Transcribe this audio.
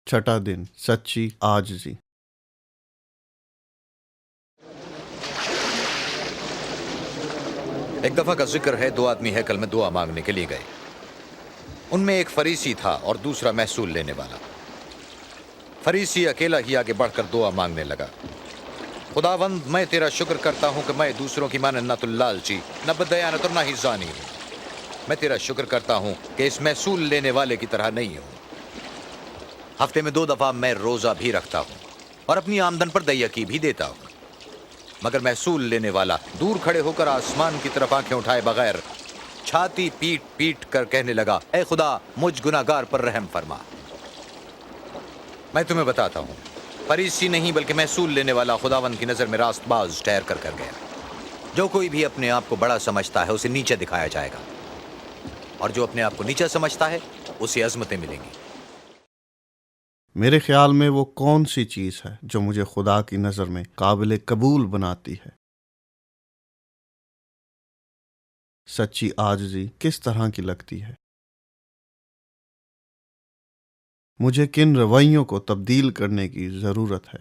छठा दिन सच्ची आजिज़ी। एक दफा का जिक्र है, दो आदमी हैकल में दुआ मांगने के लिए गए। उनमें एक फरीसी था और दूसरा महसूल लेने वाला। फरीसी अकेला ही आगे बढ़कर दुआ मांगने लगा। खुदावंद, मैं तेरा शुक्र करता हूं कि मैं दूसरों की मानन न तो लालची, न बदयानत और न ही जानी हूं। मैं तेरा शुक्र करता हूं कि इस महसूल लेने वाले की तरह नहीं हूं। हफ्ते में 2 दफा मैं रोजा भी रखता हूं और अपनी आमदन पर दय्यकी भी देता हूं। मगर महसूल लेने वाला दूर खड़े होकर आसमान की तरफ आंखें उठाए बगैर छाती पीट पीट कर कहने लगा, ऐ खुदा, मुझ गुनाहगार पर रहम फरमा। मैं तुम्हें बताता हूं, फरीसी नहीं बल्कि महसूल लेने वाला खुदावंद की नजर में रास्तबाज ठहर कर गया। जो कोई भी अपने आप को बड़ा समझता है उसे नीचे दिखाया जाएगा, और जो अपने आप को नीचा समझता है उसे अजमतें मिलेंगी। मेरे ख्याल में वो कौन सी चीज़ है जो मुझे खुदा की नज़र में काबिल कबूल बनाती है? सच्ची आजिज़ी किस तरह की लगती है? मुझे किन रवैयों को तब्दील करने की ज़रूरत है?